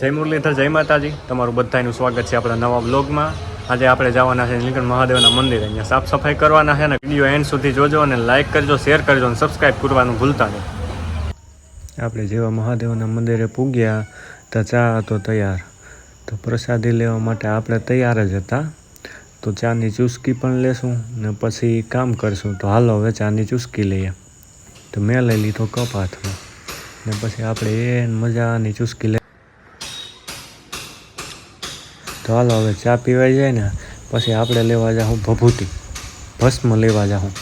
જય મુરલીધર, જય માતાજી. તમારું બધાનું સ્વાગત છે આપણા નવા બ્લોગમાં. આજે આપણે જવાના છે નીલકંઠ મહાદેવના મંદિરે. અહીંયા સાફ સફાઈ કરવાના છે ને વિડીયો એન્ડ સુધી જોજો અને લાઇક કરજો, શેર કરજો અને સબસ્ક્રાઈબ કરવાનું ભૂલતા નહીં. આપણે જેવા મહાદેવના મંદિરે પૂગ્યા તો ચા હતો તૈયાર, તો પ્રસાદી લેવા માટે આપણે તૈયાર જ હતા. તો ચાની ચુસ્કી પણ લેશું ને પછી કામ કરશું. તો હાલો હવે ચાની ચુસ્કી લઈએ. તો મેં લઈ લીધો કપ હાથમાં ને પછી આપણે એ મજાની ચુસ્કી લઈ. તો હાલો હવે ચા પીવાઈ જાય ને પછી આપણે લેવા જાઉં ભભૂતિ, ભસ્મ લેવા જાઉં.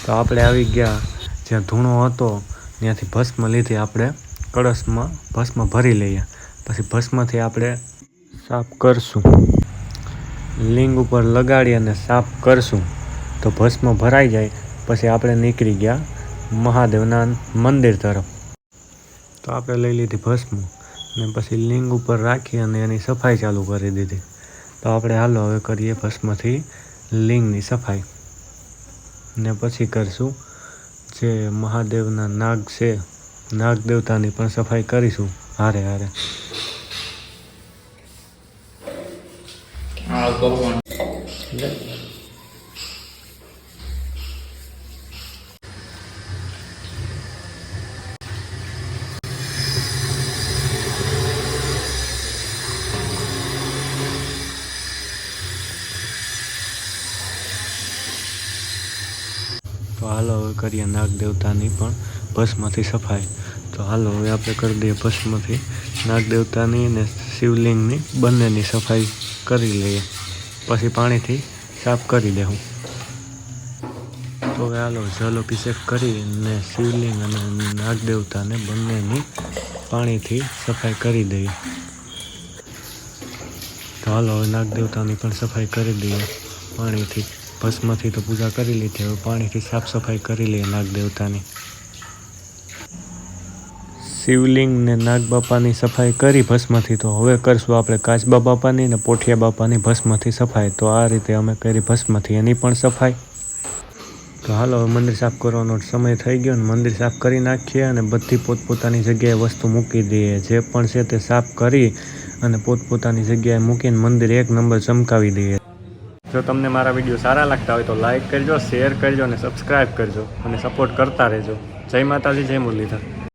તો આપણે આવી ગયા જ્યાં ધૂણો હતો ત્યાંથી ભસ્મ લીધી. આપણે કળશમાં ભસ્મ ભરી લઈએ, પછી ભસ્મથી આપણે સાફ કરશું. લિંગ ઉપર લગાડી અને સાફ કરશું. તો ભસ્મ ભરાઈ જાય પછી આપણે નીકળી ગયા મહાદેવના મંદિર તરફ. તો આપણે લઈ લીધી ભસ્મ ને પછી લિંગ ઉપર રાખી અને એની સફાઈ ચાલુ કરી દીધી. તો આપણે હાલો હવે કરીએ ભસ્મથી લિંગની સફાઈ ને પછી કરશું જે મહાદેવના નાગ છે, નાગ દેવતાની પણ સફાઈ કરીશું હારે હારે. તો હાલો હવે કરીએ નાગ દેવતાની પણ ભસ્મથી સફાઈ. તો હાલો હવે આપણે કરી દઈએ ભસ્મથી નાગ દેવતાની અને શિવલિંગની બંનેની સફાઈ કરી લઈએ, પછી પાણીથી સાફ કરી દેવું. તો હવે હાલો જલ અભિષેક કરીને શિવલિંગ અને નાગ દેવતાને બંનેની પાણીથી સફાઈ કરી દઈએ. તો હાલો હવે નાગ દેવતાની પણ સફાઈ કરી દઈએ પાણીથી. ભસ્મથી તો પૂજા કરી લીધી, હવે પાણીથી સાફ સફાઈ કરી લઈએ નાગ દેવતાની. શિવલિંગ ને નાગ બાપાની સફાઈ કરી ભસ્મથી. તો હવે કરશું આપણે કાચબા બાપાની ને પોઠિયા બાપાની ભસ્મથી સફાઈ. તો આ રીતે અમે કરી ભસ્મથી એની પણ સફાઈ. તો હાલો હવે મંદિર સાફ કરવાનો સમય થઈ ગયો ને મંદિર સાફ કરી નાખીએ અને બધી પોતપોતાની જગ્યાએ વસ્તુ મૂકી દઈએ. જે પણ છે તે સાફ કરી અને પોતપોતાની જગ્યાએ મૂકીને મંદિર એક નંબર ચમકાવી દઈએ. જો તમને મારા વિડીયો સારા લાગતા હોય તો લાઇક કરજો, શેર કરજો અને સબસ્ક્રાઈબ કરજો અને સપોર્ટ કરતા રહેજો. જય માતાજી, જય મુરલીધર.